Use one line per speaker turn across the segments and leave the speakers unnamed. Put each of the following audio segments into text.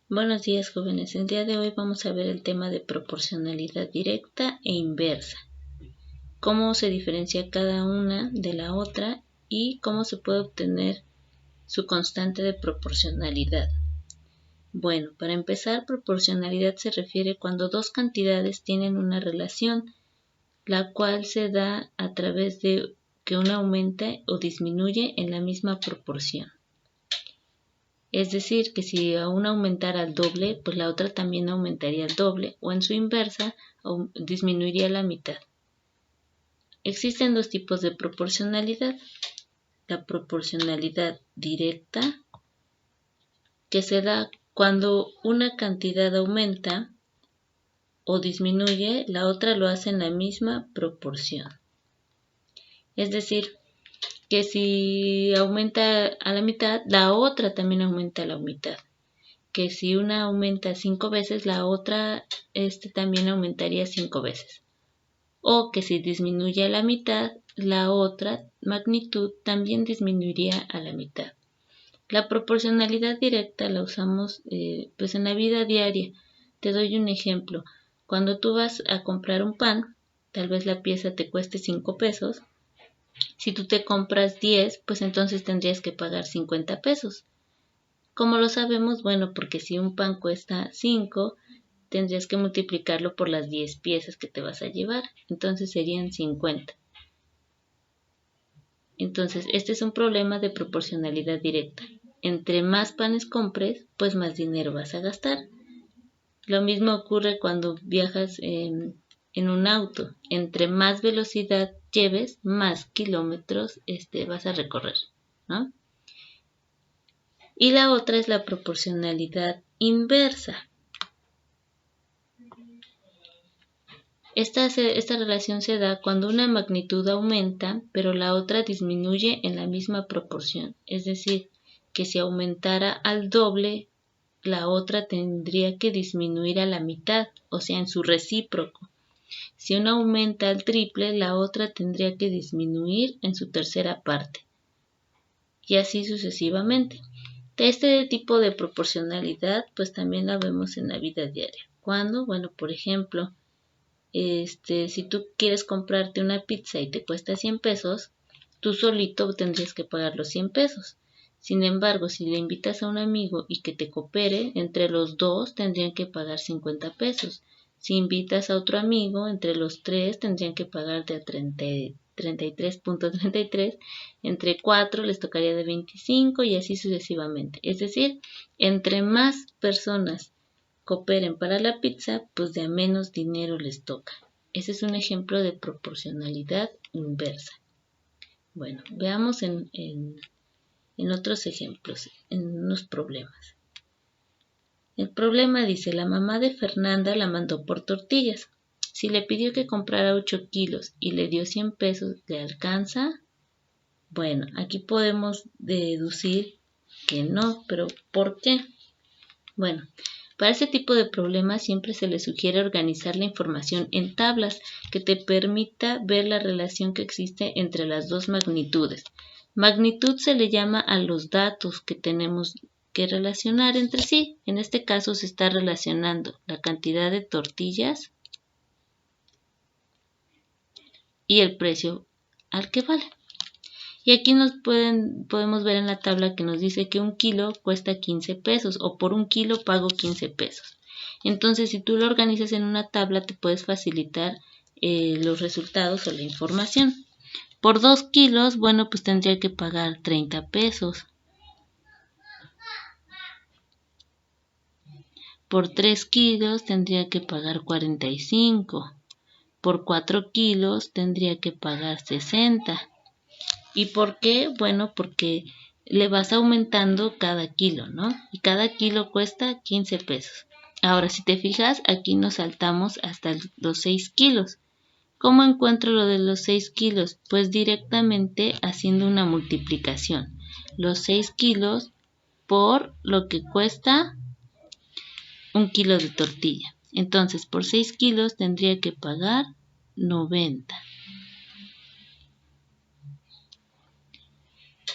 Buenos días, jóvenes. El día de hoy vamos a ver el tema de proporcionalidad directa e inversa. Cómo se diferencia cada una de la otra y cómo se puede obtener su constante de proporcionalidad. Bueno, para empezar, proporcionalidad se refiere cuando dos cantidades tienen una relación, la cual se da a través de que una aumenta o disminuye en la misma proporción. Es decir, que si una aumentara al doble, pues la otra también aumentaría al doble, o en su inversa, disminuiría a la mitad. Existen dos tipos de proporcionalidad. La proporcionalidad directa, que se da cuando una cantidad aumenta o disminuye, la otra lo hace en la misma proporción. Es decir, que si aumenta a la mitad, la otra también aumenta a la mitad. Que si una aumenta 5 veces, la otra también aumentaría 5 veces. O que si disminuye a la mitad, la otra magnitud también disminuiría a la mitad. La proporcionalidad directa la usamos pues en la vida diaria. Te doy un ejemplo. Cuando tú vas a comprar un pan, tal vez la pieza te cueste 5 pesos. Si tú te compras 10, pues entonces tendrías que pagar 50 pesos. ¿Cómo lo sabemos? Bueno, porque si un pan cuesta 5, tendrías que multiplicarlo por las 10 piezas que te vas a llevar. Entonces serían 50. Entonces, este es un problema de proporcionalidad directa. Entre más panes compres, pues más dinero vas a gastar. Lo mismo ocurre cuando viajas en un auto. Entre más velocidad lleves, más kilómetros vas a recorrer, ¿no? Y la otra es la proporcionalidad inversa. Esta relación se da cuando una magnitud aumenta, pero la otra disminuye en la misma proporción. Es decir, que si aumentara al doble, la otra tendría que disminuir a la mitad, o sea, en su recíproco. Si una aumenta al triple, la otra tendría que disminuir en su tercera parte. Y así sucesivamente. Este tipo de proporcionalidad, pues también la vemos en la vida diaria. ¿Cuándo? Bueno, por ejemplo, si tú quieres comprarte una pizza y te cuesta 100 pesos, tú solito tendrías que pagar los 100 pesos. Sin embargo, si le invitas a un amigo y que te coopere, entre los dos tendrían que pagar 50 pesos. Si invitas a otro amigo, entre los tres tendrían que pagar de a 33.33, entre 4 les tocaría de 25 y así sucesivamente. Es decir, entre más personas cooperen para la pizza, pues de a menos dinero les toca. Ese es un ejemplo de proporcionalidad inversa. Bueno, veamos en otros ejemplos, en unos problemas. El problema dice, la mamá de Fernanda la mandó por tortillas. Si le pidió que comprara 8 kilos y le dio 100 pesos, ¿le alcanza? Bueno, aquí podemos deducir que no, pero ¿por qué? Bueno, para este tipo de problemas siempre se le sugiere organizar la información en tablas que te permita ver la relación que existe entre las dos magnitudes. Magnitud se le llama a los datos que tenemos que relacionar entre sí. En este caso se está relacionando la cantidad de tortillas y el precio al que vale. Y aquí podemos ver en la tabla que nos dice que 1 kilo cuesta 15 pesos o por 1 kilo pago 15 pesos. Entonces, si tú lo organizas en una tabla, te puedes facilitar los resultados o la información. Por 2 kilos, bueno, pues tendría que pagar 30 pesos. Por 3 kilos tendría que pagar 45. Por 4 kilos tendría que pagar 60. ¿Y por qué? Bueno, porque le vas aumentando cada kilo, ¿no? Y cada kilo cuesta 15 pesos. Ahora, si te fijas, aquí nos saltamos hasta los 6 kilos. ¿Cómo encuentro lo de los 6 kilos? Pues directamente haciendo una multiplicación. Los 6 kilos por lo que cuesta 1 kilo de tortilla. Entonces, por 6 kilos tendría que pagar 90.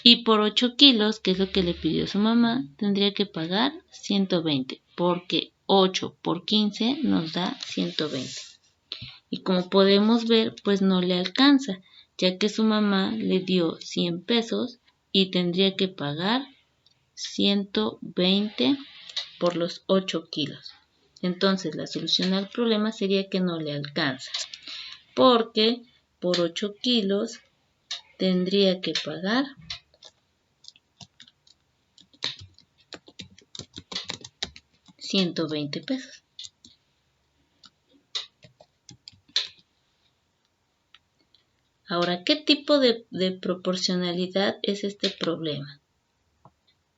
Y por 8 kilos, que es lo que le pidió su mamá, tendría que pagar 120. porque 8 por 15 nos da 120. Y como podemos ver, pues no le alcanza, ya que su mamá le dio 100 pesos y tendría que pagar 120 por los 8 kilos. Entonces la solución al problema sería que no le alcanza, porque por 8 kilos tendría que pagar 120 pesos. Ahora, ¿qué tipo de proporcionalidad es este problema?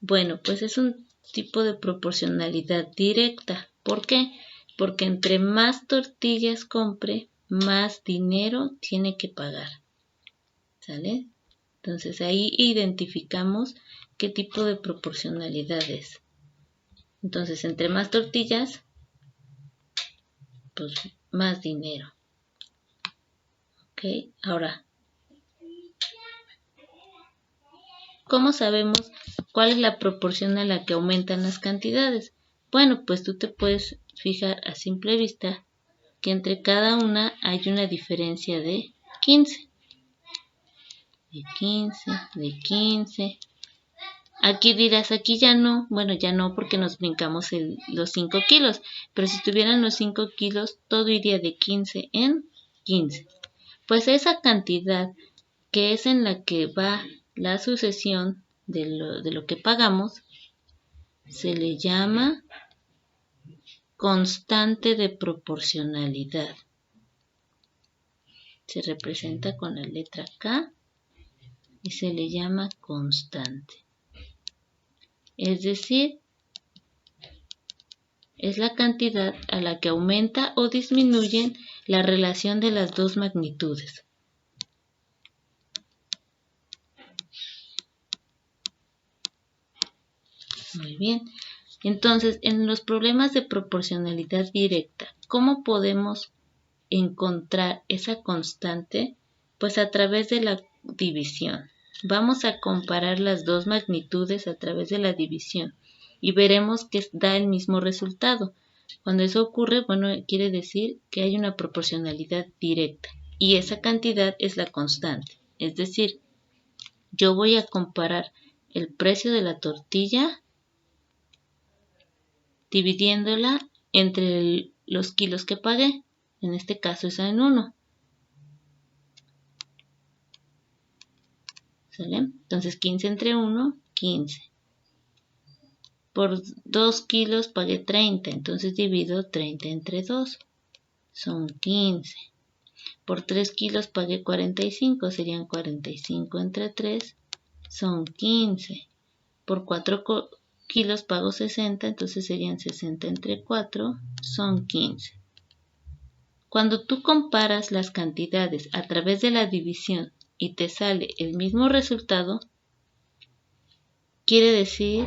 Bueno, pues es un tipo de proporcionalidad directa. ¿Por qué? Porque entre más tortillas compre, más dinero tiene que pagar. ¿Sale? Entonces ahí identificamos qué tipo de proporcionalidad es. Entonces, entre más tortillas, pues más dinero. ¿Ok? Ahora, ¿cómo sabemos cuál es la proporción a la que aumentan las cantidades? Bueno, pues tú te puedes fijar a simple vista que entre cada una hay una diferencia de 15. De 15, de 15. Aquí dirás, aquí ya no. Bueno, ya no porque nos brincamos los 5 kilos. Pero si tuvieran los 5 kilos, todo iría de 15 en 15. Pues esa cantidad que es en la que va la sucesión de lo que pagamos, se le llama constante de proporcionalidad. Se representa con la letra K y se le llama constante. Es decir, es la cantidad a la que aumenta o disminuye la relación de las dos magnitudes. Muy bien. Entonces, en los problemas de proporcionalidad directa, ¿cómo podemos encontrar esa constante? Pues a través de la división. Vamos a comparar las dos magnitudes a través de la división y veremos que da el mismo resultado. Cuando eso ocurre, bueno, quiere decir que hay una proporcionalidad directa y esa cantidad es la constante. Es decir, yo voy a comparar el precio de la tortilla dividiéndola entre los kilos que pagué. En este caso es en 1. ¿Sale? Entonces 15 entre 1, 15. Por 2 kilos pagué 30, entonces divido 30 entre 2. Son 15. Por 3 kilos pagué 45, serían 45 entre 3, son 15. Por 4 kilos pago 60, entonces serían 60 entre 4, son 15. Cuando tú comparas las cantidades a través de la división y te sale el mismo resultado, quiere decir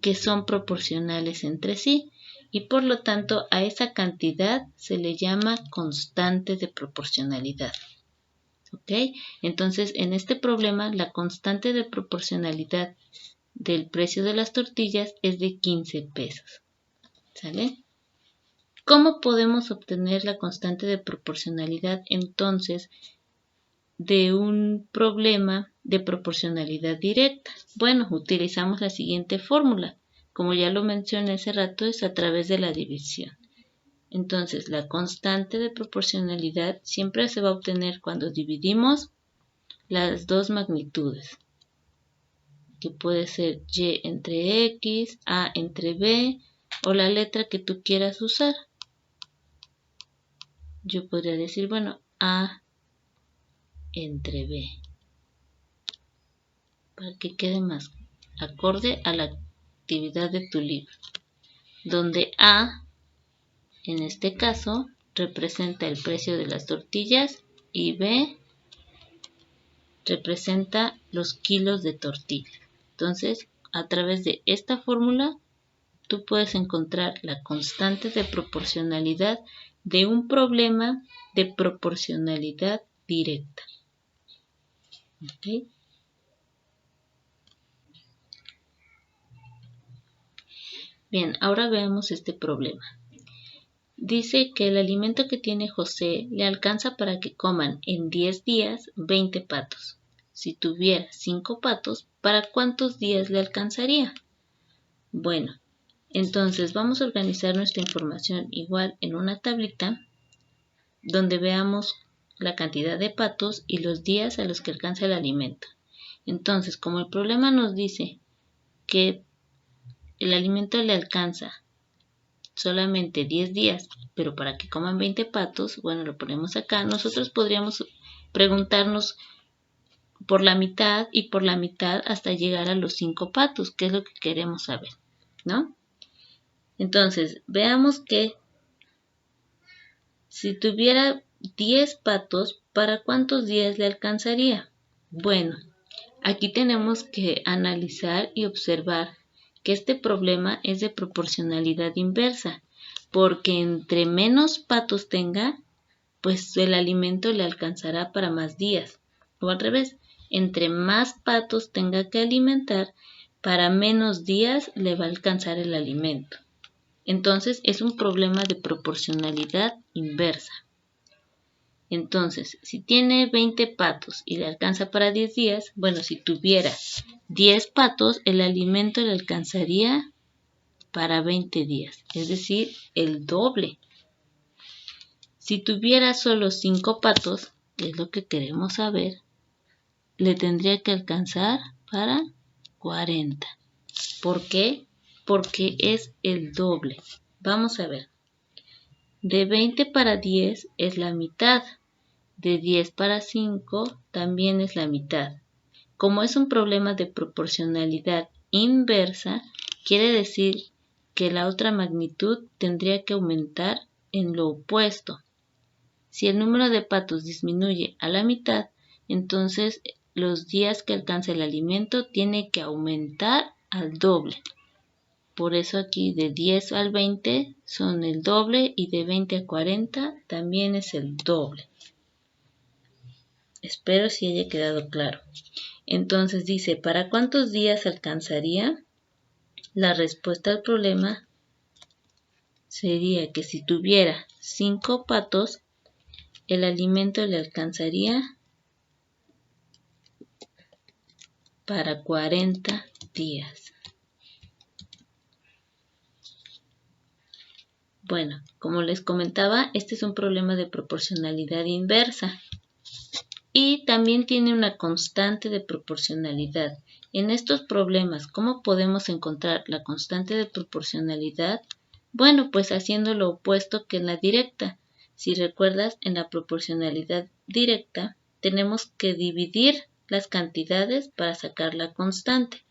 que son proporcionales entre sí y por lo tanto a esa cantidad se le llama constante de proporcionalidad. ¿Ok? Entonces en este problema la constante de proporcionalidad del precio de las tortillas es de 15 pesos. ¿Sale? ¿Cómo podemos obtener la constante de proporcionalidad entonces de un problema de proporcionalidad directa? Bueno, utilizamos la siguiente fórmula. Como ya lo mencioné hace rato, es a través de la división. Entonces, la constante de proporcionalidad siempre se va a obtener cuando dividimos las dos magnitudes, que puede ser y entre x, a entre b, o la letra que tú quieras usar. Yo podría decir, bueno, a entre b, para que quede más acorde a la actividad de tu libro, donde a, en este caso, representa el precio de las tortillas y b representa los kilos de tortilla. Entonces, a través de esta fórmula, tú puedes encontrar la constante de proporcionalidad de un problema de proporcionalidad directa. ¿Okay? Bien, ahora veamos este problema. Dice que el alimento que tiene José le alcanza para que coman en 10 días 20 patos. Si tuviera 5 patos, ¿para cuántos días le alcanzaría? Bueno, entonces vamos a organizar nuestra información igual en una tablita donde veamos la cantidad de patos y los días a los que alcanza el alimento. Entonces, como el problema nos dice que el alimento le alcanza solamente 10 días, pero para que coman 20 patos, bueno, lo ponemos acá. Nosotros podríamos preguntarnos por la mitad y por la mitad hasta llegar a los 5 patos, que es lo que queremos saber, ¿no? Entonces, veamos que si tuviera 10 patos, ¿para cuántos días le alcanzaría? Bueno, aquí tenemos que analizar y observar que este problema es de proporcionalidad inversa, porque entre menos patos tenga, pues el alimento le alcanzará para más días. O al revés, entre más patos tenga que alimentar, para menos días le va a alcanzar el alimento. Entonces es un problema de proporcionalidad inversa. Entonces, si tiene 20 patos y le alcanza para 10 días, bueno, si tuviera 10 patos, el alimento le alcanzaría para 20 días, es decir, el doble. Si tuviera solo 5 patos, que es lo que queremos saber, le tendría que alcanzar para 40. ¿Por qué? Porque es el doble. Vamos a ver. De 20 para 10 es la mitad. De 10 para 5 también es la mitad. Como es un problema de proporcionalidad inversa, quiere decir que la otra magnitud tendría que aumentar en lo opuesto. Si el número de patos disminuye a la mitad, entonces los días que alcanza el alimento tiene que aumentar al doble. Por eso aquí de 10 al 20 son el doble y de 20 a 40 también es el doble. Espero si haya quedado claro. Entonces dice, ¿para cuántos días alcanzaría? La respuesta al problema sería que si tuviera 5 patos, el alimento le alcanzaría para 40 días. Bueno, como les comentaba, este es un problema de proporcionalidad inversa. Y también tiene una constante de proporcionalidad. En estos problemas, ¿cómo podemos encontrar la constante de proporcionalidad? Bueno, pues haciendo lo opuesto que en la directa. Si recuerdas, en la proporcionalidad directa tenemos que dividir las cantidades para sacar la constante.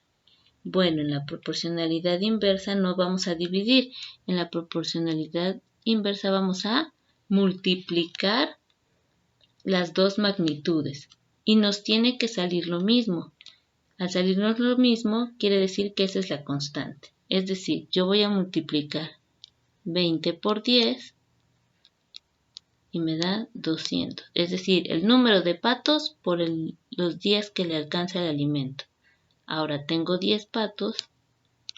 Bueno, en la proporcionalidad inversa no vamos a dividir. En la proporcionalidad inversa vamos a multiplicar las dos magnitudes y nos tiene que salir lo mismo. Al salirnos lo mismo quiere decir que esa es la constante. Es decir, yo voy a multiplicar 20 por 10 y me da 200. Es decir, el número de patos por los días que le alcanza el alimento. Ahora tengo 10 patos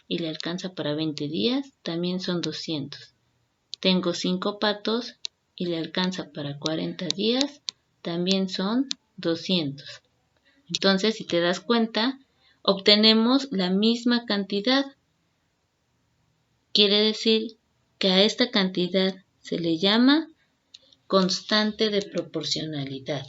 y le alcanza para 20 días, también son 200. Tengo 5 patos y le alcanza para 40 días, también son 200. Entonces, si te das cuenta, obtenemos la misma cantidad. Quiere decir que a esta cantidad se le llama constante de proporcionalidad.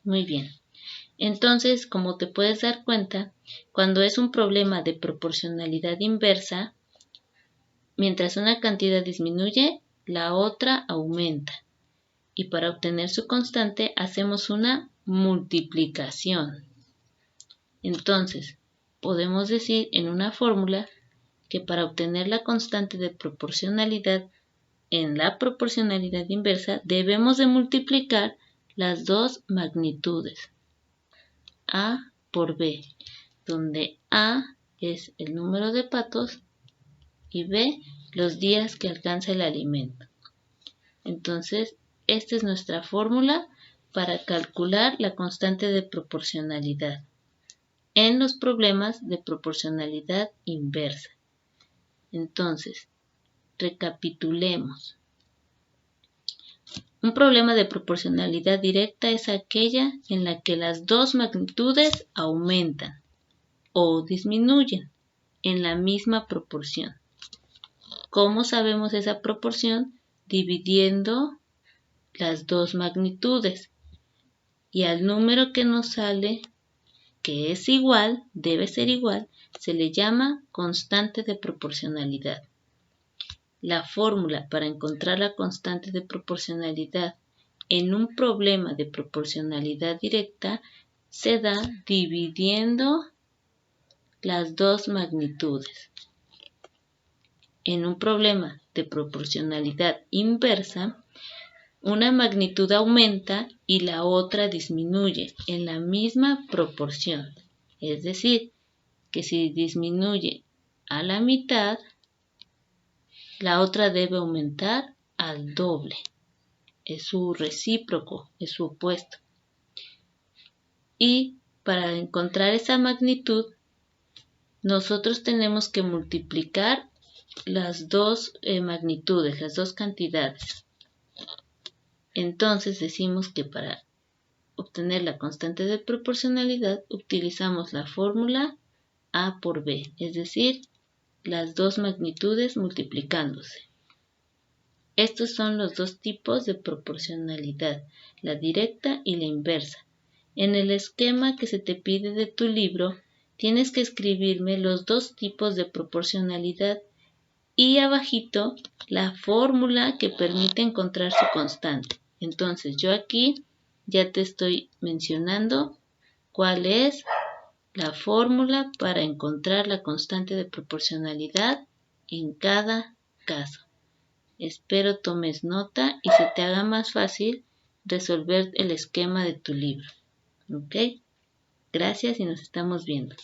Muy bien. Entonces, como te puedes dar cuenta, cuando es un problema de proporcionalidad inversa, mientras una cantidad disminuye, la otra aumenta. Y para obtener su constante hacemos una multiplicación. Entonces, podemos decir en una fórmula que para obtener la constante de proporcionalidad en la proporcionalidad inversa debemos de multiplicar las dos magnitudes, A por B, donde A es el número de patos y B, los días que alcanza el alimento. Entonces, esta es nuestra fórmula para calcular la constante de proporcionalidad en los problemas de proporcionalidad inversa. Entonces, recapitulemos. Un problema de proporcionalidad directa es aquella en la que las dos magnitudes aumentan o disminuyen en la misma proporción. ¿Cómo sabemos esa proporción? Dividiendo las dos magnitudes. Y al número que nos sale, que es igual, debe ser igual, se le llama constante de proporcionalidad. La fórmula para encontrar la constante de proporcionalidad en un problema de proporcionalidad directa se da dividiendo las dos magnitudes. En un problema de proporcionalidad inversa, una magnitud aumenta y la otra disminuye en la misma proporción. Es decir, que si disminuye a la mitad, la otra debe aumentar al doble. Es su recíproco, es su opuesto. Y para encontrar esa magnitud, nosotros tenemos que multiplicar las dos magnitudes, las dos cantidades. Entonces decimos que para obtener la constante de proporcionalidad utilizamos la fórmula A por B, es decir, las dos magnitudes multiplicándose. Estos son los dos tipos de proporcionalidad, la directa y la inversa. En el esquema que se te pide de tu libro, tienes que escribirme los dos tipos de proporcionalidad y abajito la fórmula que permite encontrar su constante. Entonces yo aquí ya te estoy mencionando cuál es la fórmula para encontrar la constante de proporcionalidad en cada caso. Espero tomes nota y se te haga más fácil resolver el esquema de tu libro. ¿Ok? Gracias y nos estamos viendo.